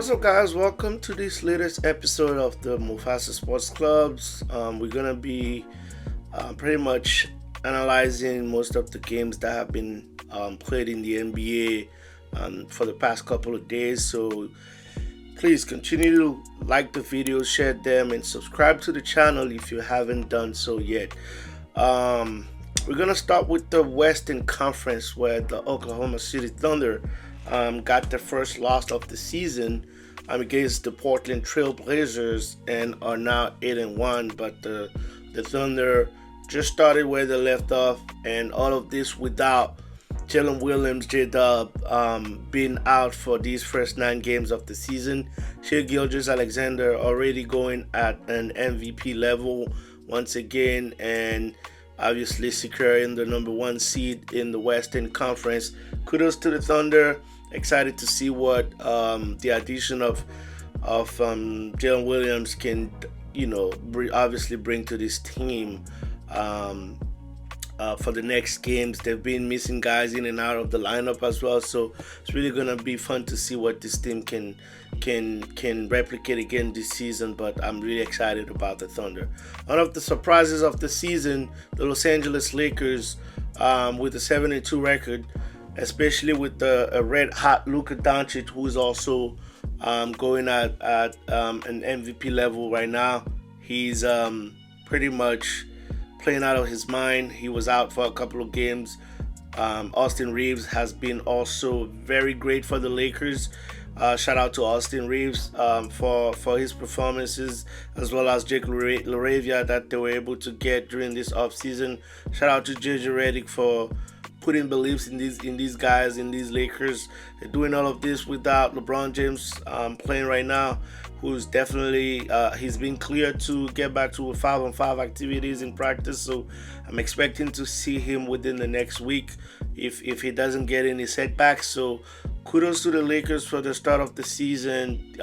What's up, guys? Welcome to this latest episode of the Mufasa Sports Clubs. We're gonna be pretty much analyzing most of the games that have been played in the NBA for the past couple of days. So please continue to like the videos, share them, and subscribe to the channel if you haven't done so yet. We're gonna start with the Western Conference, where the Oklahoma City Thunder got their first loss of the season against the Portland Trail Blazers and are now 8-1. But the Thunder just started where they left off, and all of this without Jalen Williams, J-Dub, being out for these first 9 games of the season. Shai Gilgeous-Alexander already going at an MVP level once again, and obviously securing the number 1 seed in the Western Conference. Kudos to the Thunder. Excited to see what the addition of Jalen Williams can, obviously bring to this team for the next games. They've been missing guys in and out of the lineup as well, so it's really gonna be fun to see what this team can replicate again this season. But I'm really excited about the Thunder. One of the surprises of the season, the Los Angeles Lakers, with a 7-2 record, especially with the red hot Luka Doncic, who is also going at an MVP level right now. He's pretty much playing out of his mind. He was out for a couple of games. Austin Reeves has been also very great for the Lakers. Shout out to Austin Reeves for his performances, as well as Jake LaRavia that they were able to get during this offseason. Shout out to JJ Redick for putting beliefs in these guys, in these Lakers. They're doing all of this without LeBron James playing right now, who's definitely he's been cleared to get back to 5-on-5 activities in practice. So I'm expecting to see him within the next week if he doesn't get any setbacks. So kudos to the Lakers for the start of the season.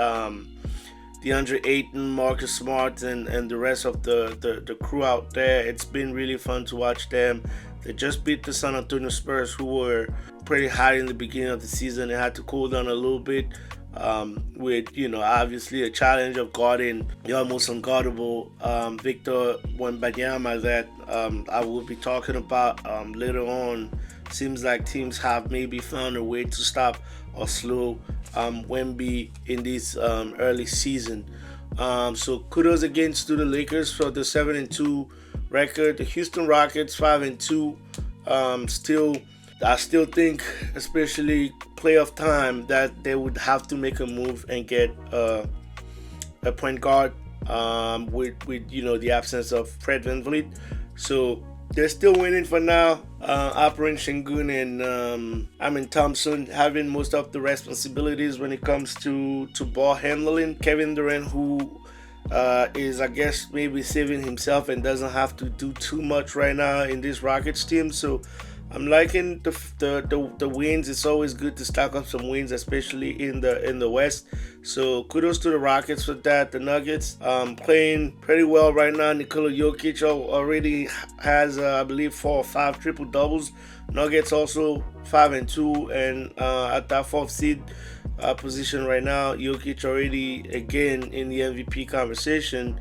DeAndre Ayton, Marcus Smart, and the rest of the crew out there. It's been really fun to watch them. They just beat the San Antonio Spurs, who were pretty high in the beginning of the season. They had to cool down a little bit with, obviously a challenge of guarding the almost unguardable Victor Wembanyama that I will be talking about later on. Seems like teams have maybe found a way to stop or slow Wemby in this early season. So kudos again to the Lakers for the 7-2 record. The Houston Rockets 5-2. I still think, especially playoff time, that they would have to make a move and get a point guard with the absence of Fred VanVleet. So they're still winning for now. Alperen Sengun and Amin Thompson having most of the responsibilities when it comes to ball handling. Kevin Durant, who is, I guess, maybe saving himself and doesn't have to do too much right now in this Rockets team. So I'm liking the wins. It's always good to stack up some wins, especially in the West. So kudos to the Rockets for that. The Nuggets playing pretty well right now. Nikola Jokic already has, I believe, 4 or 5 triple doubles. Nuggets also 5-2, and at that 4th seed position right now. Jokic already again in the MVP conversation.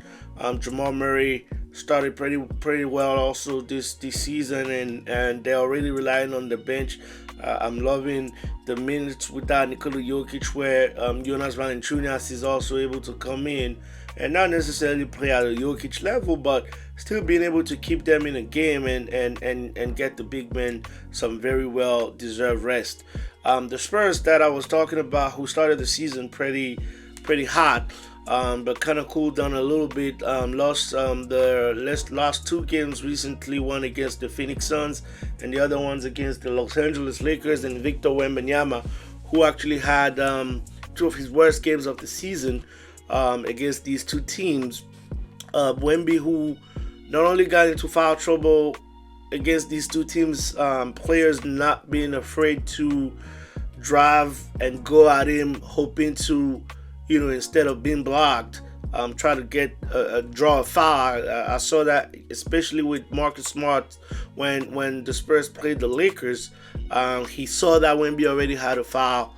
Jamal Murray started pretty well also this season, and they're already relying on the bench. I'm loving the minutes without Nikola Jokic, where Jonas Valanciunas is also able to come in and not necessarily play at a Jokic level, but still being able to keep them in a game and get the big men some very well deserved rest. The Spurs that I was talking about, who started the season pretty hot, but kind of cooled down a little bit. Lost their last 2 games recently, one against the Phoenix Suns and the other ones against the Los Angeles Lakers and Victor Wembanyama, who actually had 2 of his worst games of the season against these 2 teams. Wemby, who not only got into foul trouble against these 2 teams, players not being afraid to drive and go at him, hoping to, instead of being blocked, try to get draw a foul. I saw that especially with Marcus Smart when the Spurs played the Lakers. He saw that Wemby already had a foul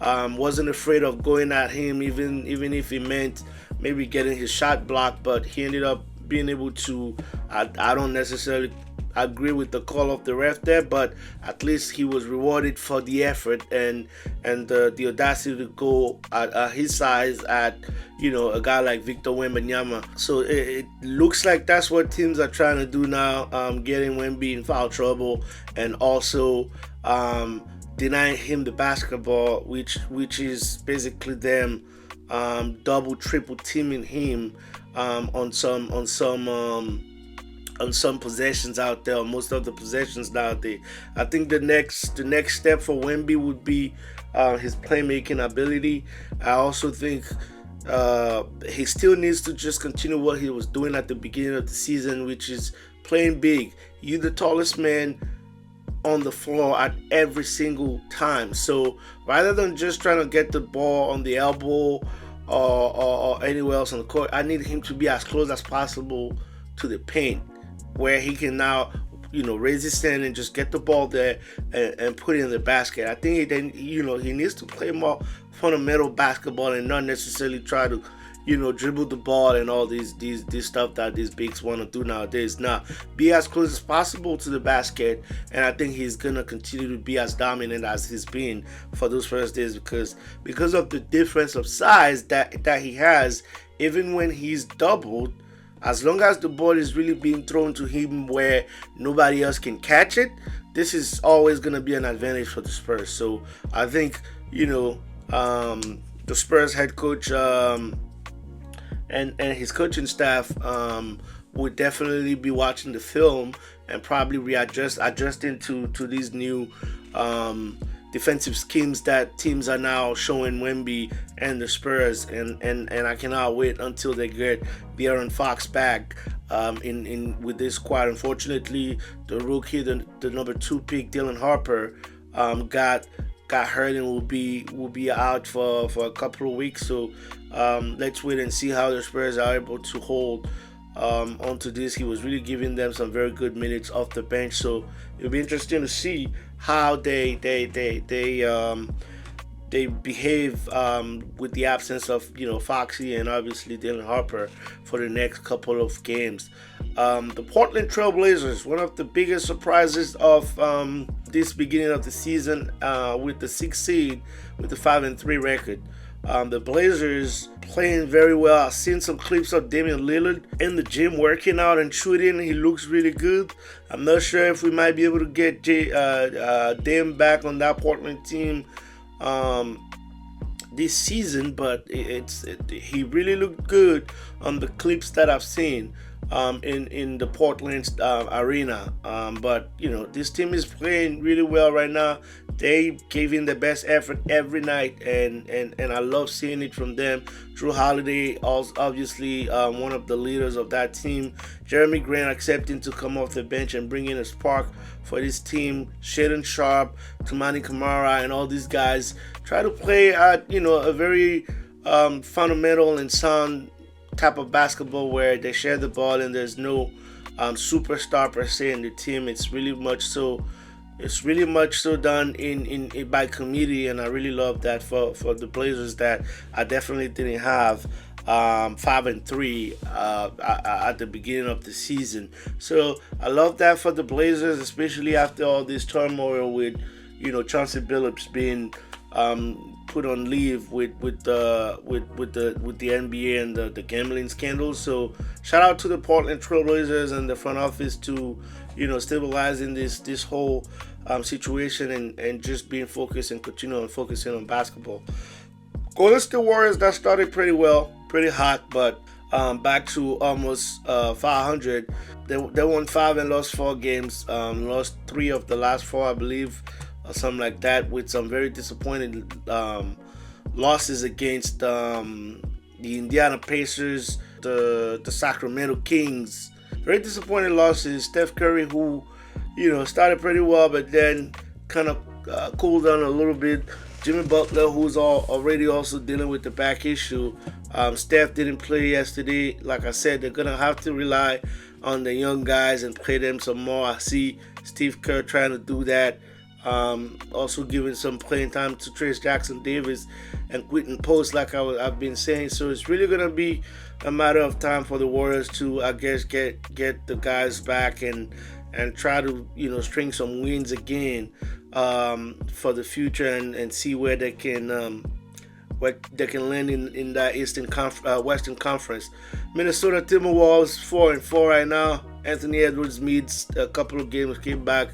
wasn't afraid of going at him, even if it meant maybe getting his shot blocked. But he ended up being able to. I don't necessarily agree with the call of the ref there, but at least he was rewarded for the effort and the audacity to go at his size at a guy like Victor Wembanyama. So it looks like that's what teams are trying to do now, getting Wemby in foul trouble and also denying him the basketball, which is basically them double triple teaming him on some possessions out there, most of the possessions nowadays. I think the next step for Wemby would be his playmaking ability. I also think he still needs to just continue what he was doing at the beginning of the season, which is playing big. You're the tallest man on the floor at every single time. So rather than just trying to get the ball on the elbow or anywhere else on the court, I need him to be as close as possible to the paint, where he can now, raise his hand and just get the ball there and put it in the basket. I think he needs to play more fundamental basketball and not necessarily try to, dribble the ball and all these stuff that these bigs want to do nowadays. Now, be as close as possible to the basket, and I think he's gonna continue to be as dominant as he's been for those first days because of the difference of size that he has. Even when he's doubled, as long as the ball is really being thrown to him where nobody else can catch it, this is always going to be an advantage for the Spurs. So I think, the Spurs head coach and his coaching staff would definitely be watching the film and probably adjusting to these new defensive schemes that teams are now showing Wemby and the Spurs, and I cannot wait until they get De'Aaron Fox back in with this squad. Unfortunately, the rookie, the number 2 pick, Dylan Harper, got hurt and will be out for a couple of weeks. So let's wait and see how the Spurs are able to hold onto this. He was really giving them some very good minutes off the bench, so it'll be interesting to see how they behave with the absence of Foxy and obviously Dylan Harper for the next couple of games. The Portland Trail Blazers, one of the biggest surprises of this beginning of the season, with the 6th seed with the 5-3 record. The Blazers playing very well. I've seen some clips of Damian Lillard in the gym working out and shooting. He looks really good. I'm not sure if we might be able to get Dame back on that Portland team this season, but he really looked good on the clips that I've seen in the Portland arena. But this team is playing really well right now. They gave in the best effort every night, and I love seeing it from them. Drew Holiday, also obviously one of the leaders of that team. Jeremy Grant accepting to come off the bench and bring in a spark for this team. Shaedon Sharp, Toumani Camara, and all these guys try to play at a very fundamental and sound type of basketball where they share the ball and there's no superstar per se in the team. It's really much so done in by committee, and I really love that for the Blazers that I definitely didn't have 5-3 at the beginning of the season. So I love that for the Blazers, especially after all this turmoil with Chauncey Billups being put on leave with the NBA and the gambling scandal. So shout out to the Portland Trail Blazers and the front office to stabilizing this whole situation and just being focused and continuing focusing on basketball. Golden State Warriors, that started pretty well, pretty hot, but back to almost 500. They won 5 and lost 4 games. Lost 3 of the last 4, I believe, or something like that, with some very disappointing losses against the Indiana Pacers, the Sacramento Kings. Very disappointing losses. Steph Curry, who started pretty well, but then kind of cooled down a little bit. Jimmy Butler, who's already also dealing with the back issue. Steph didn't play yesterday. Like I said, they're going to have to rely on the young guys and play them some more. I see Steve Kerr trying to do that. Also giving some playing time to Trace Jackson Davis and Quentin Post, like I've been saying. So it's really gonna be a matter of time for the Warriors to, I guess, get the guys back and try to string some wins again for the future and see where they can land in that Western Conference. Minnesota Timberwolves 4-4 right now. Anthony Edwards needs a couple of games. Came back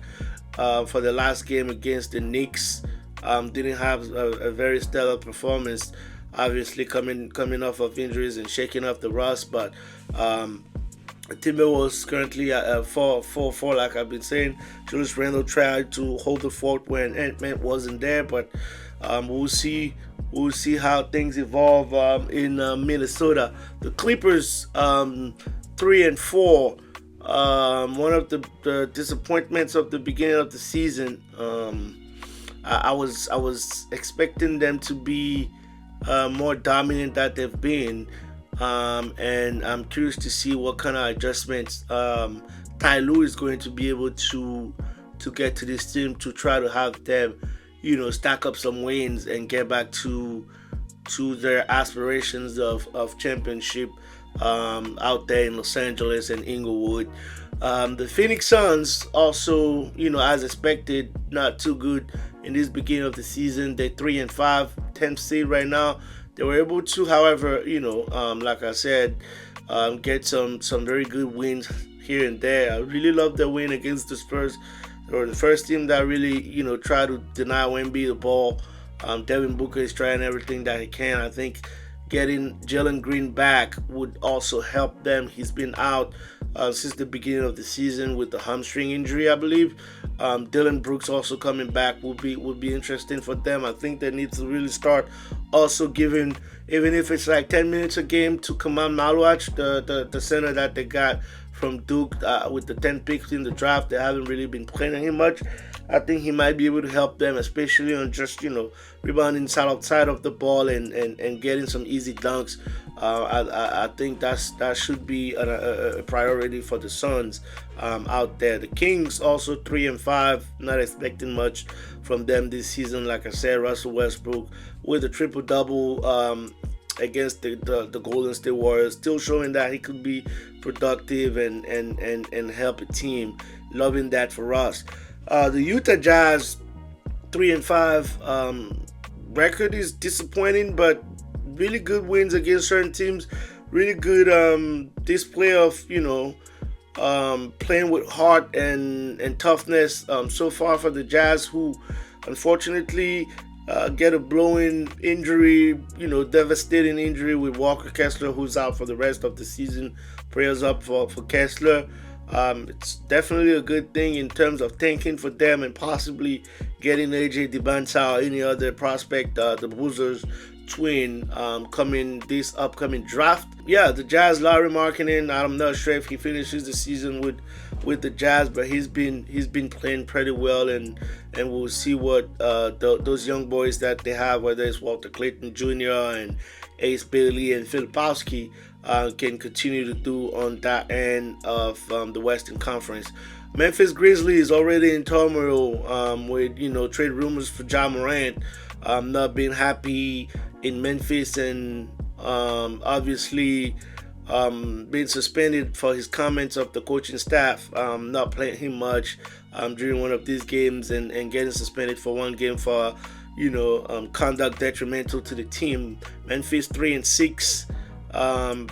for the last game against the Knicks. Didn't have a very stellar performance. Obviously, coming off of injuries and shaking up the rust, but Timberwolves currently at 4-4, like I've been saying. Julius Randle tried to hold the fort when Ant-Man wasn't there, but we'll see. We'll see how things evolve in Minnesota. The Clippers, 3-4. One of the disappointments of the beginning of the season. I was expecting them to be more dominant than they've been, and I'm curious to see what kind of adjustments Ty Lue is going to be able to get to this team to try to have them, stack up some wins and get back to their aspirations of championship out there in Los Angeles and Inglewood. The Phoenix Suns also, as expected, not too good in this beginning of the season. They're 3-5, 10th seed right now. They were able to, however, like I said, get some very good wins here and there. I really love the win against the Spurs. They were the first team that really, tried to deny Wemby the ball. Devin Booker is trying everything that he can. I think getting Jalen Green back would also help them. He's been out since the beginning of the season with the hamstring injury, I believe. Dylan Brooks also coming back would be interesting for them. I think they need to really start also giving, even if it's like 10 minutes a game, to Kamal Maluach, the center that they got from Duke with the 10 picks in the draft. They haven't really been playing him much. I think he might be able to help them, especially on just, rebounding outside of the ball and getting some easy dunks. I think that should be a priority for the Suns out there. The Kings also 3-5, not expecting much from them this season. Like I said, Russell Westbrook with a triple-double against the Golden State Warriors, still showing that he could be productive and help a team. Loving that for us. The Utah Jazz 3-5 record is disappointing, but really good wins against certain teams. Really good display of playing with heart and toughness so far for the Jazz, who unfortunately get a blowing injury, devastating injury with Walker Kessler, who's out for the rest of the season. Prayers up for Kessler. It's definitely a good thing in terms of tanking for them and possibly getting AJ DeBanza or any other prospect, the Boozers twin, coming this upcoming draft. Yeah, the Jazz, Larry Markkinen, I'm not sure if he finishes the season with the Jazz, but he's been playing pretty well, and we'll see what those young boys that they have, whether it's Walter Clayton Jr. and Ace Bailey and Filipowski, can continue to do on that end of the Western Conference. Memphis Grizzlies already in turmoil with trade rumors for Ja Morant, not being happy in Memphis, and obviously being suspended for his comments of the coaching staff, not playing him much during one of these games, and getting suspended for one game for conduct detrimental to the team. Memphis 3-6.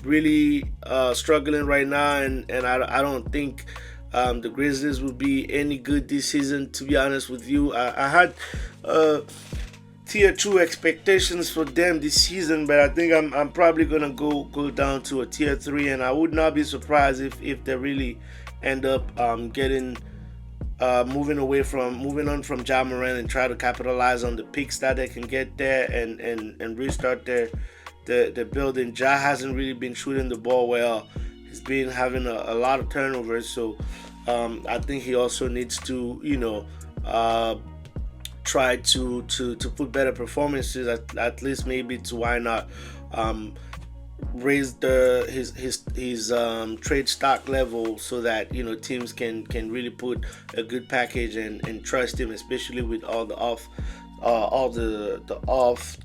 Really struggling right now, and I don't think the Grizzlies will be any good this season, to be honest with you. I had tier 2 expectations for them this season, but I think I'm probably gonna go down to a tier 3, and I would not be surprised if they really end up getting moving on from Ja Morant and try to capitalize on the picks that they can get there and restart their building. Ja hasn't really been shooting the ball well. He's been having a lot of turnovers, so I think he also needs to try to put better performances, at least maybe to why not raise his trade stock level so that teams can really put a good package and trust him, especially with all the off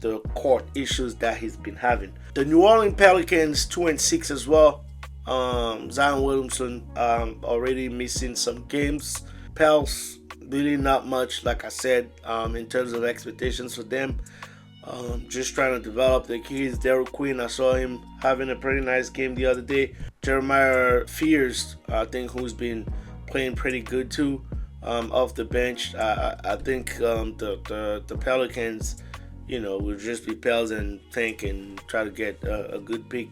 the court issues that he's been having. The New Orleans Pelicans 2-6 as well. Zion Williamson already missing some games. Pels really not much, like I said, in terms of expectations for them. Just trying to develop the kids. Daryl Quinn, I saw him having a pretty nice game the other day. Jeremiah Fears, I think, who's been playing pretty good too, off the bench. I think the Pelicans, will just be Pels and tank and try to get a good pick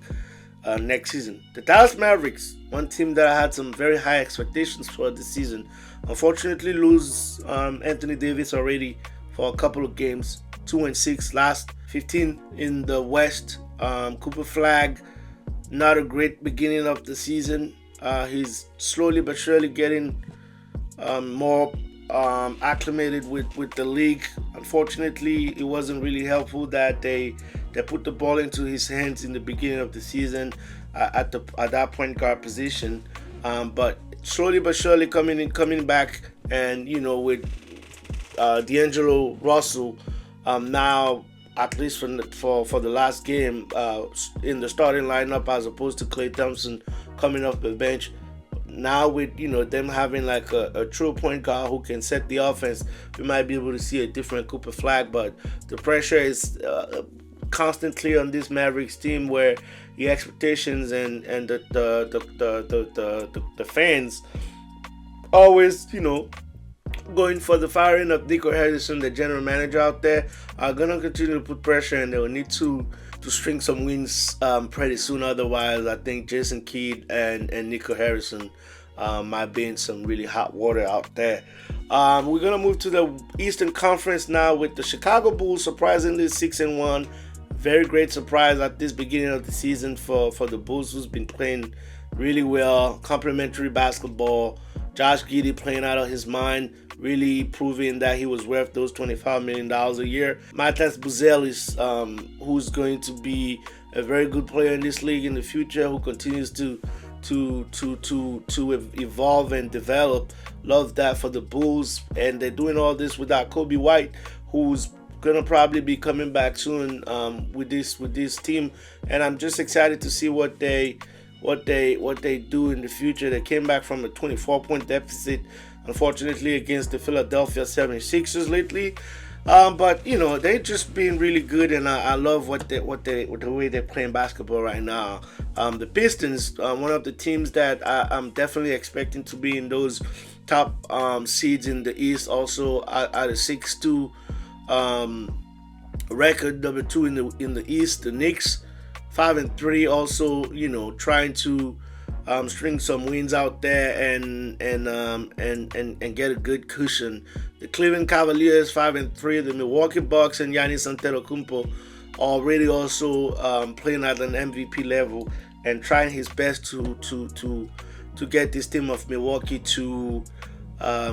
next season. The Dallas Mavericks, one team that I had some very high expectations for this season, unfortunately lose Anthony Davis already for a couple of games. 2-6, last 15 in the West. Cooper Flag, not a great beginning of the season. He's slowly but surely getting more acclimated with the league. Unfortunately, it wasn't really helpful that they put the ball into his hands in the beginning of the season at that point guard position. But slowly but surely coming back, and with D'Angelo Russell now, at least for the last game, in the starting lineup as opposed to Klay Thompson coming off the bench. Now with them having like a true point guard who can set the offense, we might be able to see a different Cooper Flag. But the pressure is constantly on this Mavericks team, where the expectations and the fans always going for the firing of Nico Harrison, the general manager out there, are gonna continue to put pressure, and they will need to string some wins pretty soon. Otherwise, I think Jason Kidd and Nico Harrison might be in some really hot water out there. We're gonna move to the Eastern Conference now with the Chicago Bulls, surprisingly 6-1. Very great surprise at this beginning of the season for the Bulls, who's been playing really well, complimentary basketball. Josh Giddey playing out of his mind, really proving that he was worth those $25 million a year. Matas Buzelis, who's going to be a very good player in this league in the future, who continues to evolve and develop. Love that for the Bulls, and they're doing all this without Kobe White, who's gonna probably be coming back soon with this team, and I'm just excited to see what they do in the future. They came back from a 24-point deficit, unfortunately, against the Philadelphia 76ers lately. But they've just been really good, and I love the way they're playing basketball right now. The Pistons, one of the teams that I'm definitely expecting to be in those top seeds in the East, also at a 6-2 record, number 2 in the East. The Knicks 5-3, also trying to string some wins out there and get a good cushion. The Cleveland Cavaliers 5-3, the Milwaukee Bucks and Giannis Antetokounmpo already also playing at an MVP level and trying his best to get this team of Milwaukee to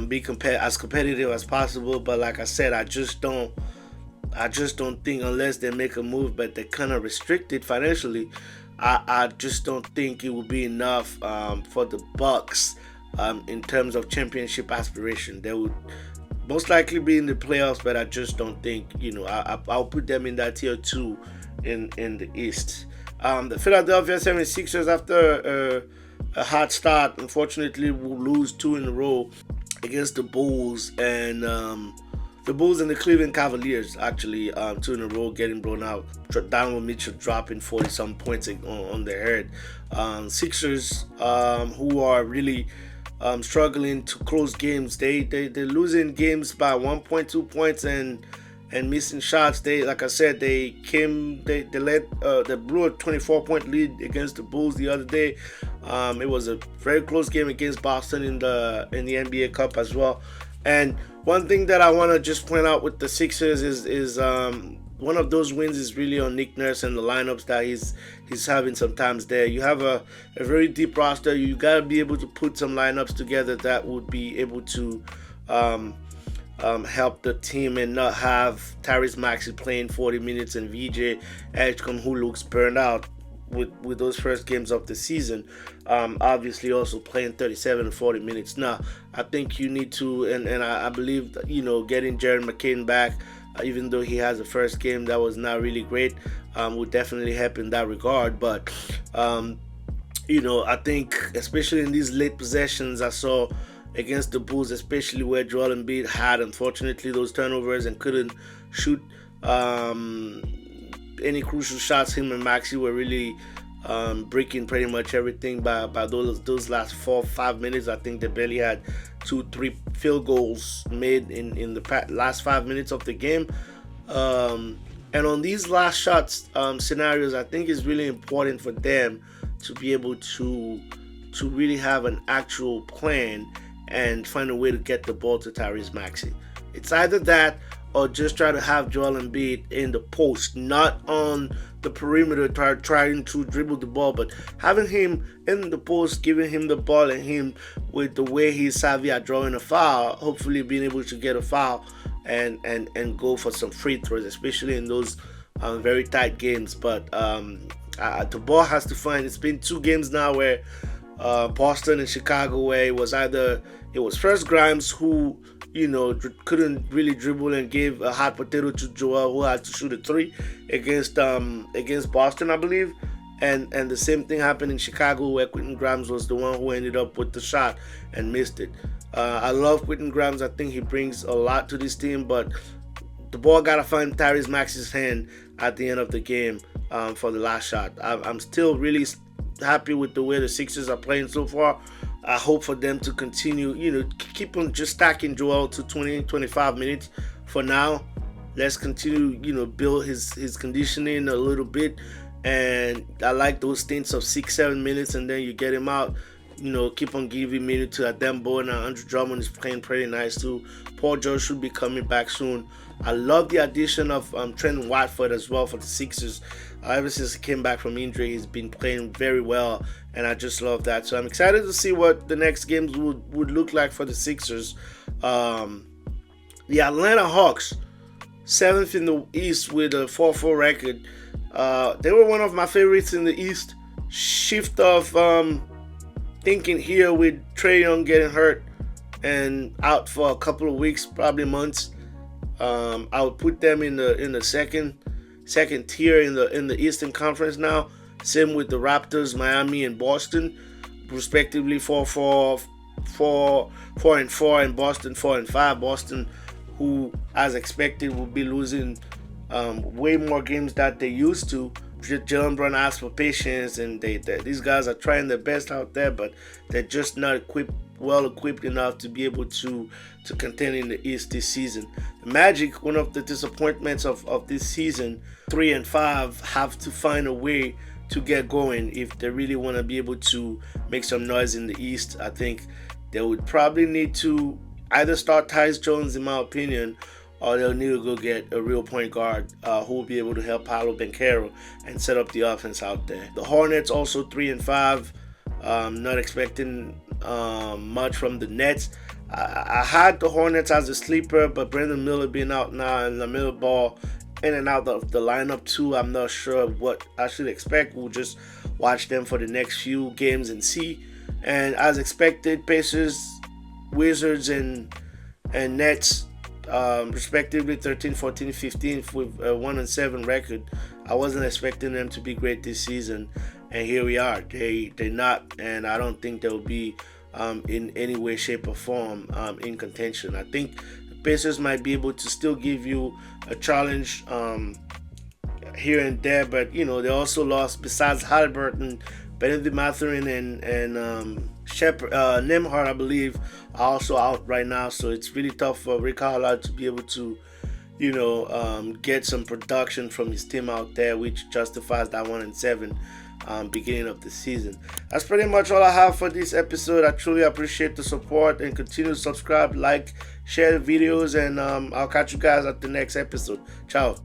be as competitive as possible. But like I said, I just don't think, unless they make a move, but they're kind of restricted financially, I just don't think it will be enough for the Bucks in terms of championship aspiration. They would most likely be in the playoffs, but I just don't think, I'll put them in that tier 2 in the East. The Philadelphia 76ers, after a hot start, unfortunately will lose 2 in a row against the Bulls, and the Bulls and the Cleveland Cavaliers, actually, 2 in a row getting blown out. Donovan Mitchell dropping 40-some points on their head. Sixers, who are really struggling to close games. They're losing games by 1.2 points and missing shots. Like I said, they blew a 24-point lead against the Bulls the other day. It was a very close game against Boston in the NBA Cup as well. And one thing that I want to just point out with the Sixers is one of those wins is really on Nick Nurse and the lineups that he's having sometimes there. You have a very deep roster. You got to be able to put some lineups together that would be able to help the team and not have Tyrese Maxey playing 40 minutes and VJ Edgecombe, who looks burned out, with those first games of the season. Obviously, also playing 37 and 40 minutes. Now, I think you need to, and I believe that, getting Jared McCain back, even though he has a first game that was not really great, would definitely help in that regard. But I think especially in these late possessions I saw against the Bulls, especially where Joel Embiid had, unfortunately, those turnovers and couldn't shoot any crucial shots. Him and Maxey were really breaking pretty much everything by those last 4-5 minutes. I think they barely had 2-3 field goals made in the last 5 minutes of the game. And on these last shots scenarios, I think it's really important for them to be able to really have an actual plan and find a way to get the ball to Tyrese Maxey. It's either that or just try to have Joel Embiid in the post, not on the perimeter trying to dribble the ball, but having him in the post, giving him the ball, and him with the way he's savvy at drawing a foul, hopefully being able to get a foul and go for some free throws, especially in those very tight games. But the ball has to find. It's been 2 games now where Boston and Chicago, where it was first Grimes who couldn't really dribble and gave a hot potato to Joel, who had to shoot a 3 against Boston, I believe. And the same thing happened in Chicago, where Quentin Grimes was the one who ended up with the shot and missed it. I love Quentin Grimes. I think he brings a lot to this team, but the ball gotta find Tyrese Maxey's hand at the end of the game for the last shot. I'm still really happy with the way the Sixers are playing so far. I hope for them to continue, keep on just stacking Joel to 20-25 minutes for now. Let's continue, build his conditioning a little bit. And I like those stints of 6-7 minutes, and then you get him out. Keep on giving minutes to Adembo, and Andrew Drummond is playing pretty nice too. Paul George should be coming back soon. I love the addition of Trent Watford as well for the Sixers. Ever since he came back from injury, he's been playing very well, and I just love that. So I'm excited to see what the next games would look like for the Sixers. The Atlanta Hawks, 7th in the East with a 4-4 record. They were one of my favorites in the East. Shift of thinking here with Trae Young getting hurt and out for a couple of weeks, probably months. I would put them in the second tier in the Eastern Conference now. Same with the Raptors, Miami, and Boston, respectively 4-4, 4-4, and Boston 4-5. Boston, who, as expected, will be losing way more games that they used to. Jalen Brown asked for patience, and these guys are trying their best out there, but they're just not well equipped enough to be able to contend in the East this season. The Magic, one of the disappointments of this season, 3-5, have to find a way to get going if they really want to be able to make some noise in the East. I think they would probably need to either start Tyus Jones, in my opinion, or they'll need to go get a real point guard who will be able to help Paolo Banchero and set up the offense out there. The Hornets also 3-5. Not expecting much from the Nets. I had the Hornets as a sleeper, but Brandon Miller being out now and LaMelo Ball in and out of the lineup too, I'm not sure what I should expect. We'll just watch them for the next few games and see. And as expected, Pacers, Wizards, and Nets, respectively 13, 14, 15 with a 1-7 record. I wasn't expecting them to be great this season, and here we are. They're not, and I don't think they'll be in any way, shape, or form in contention. I think the Pacers might be able to still give you a challenge here and there, but they also lost, besides Halliburton, Benedict Mathurin and Nembhard, I believe, are also out right now. So it's really tough for Rick Carlisle to be able to, get some production from his team out there, which justifies that 1-7 beginning of the season. That's pretty much all I have for this episode. I truly appreciate the support, and continue to subscribe, like, share the videos, and I'll catch you guys at the next episode. Ciao.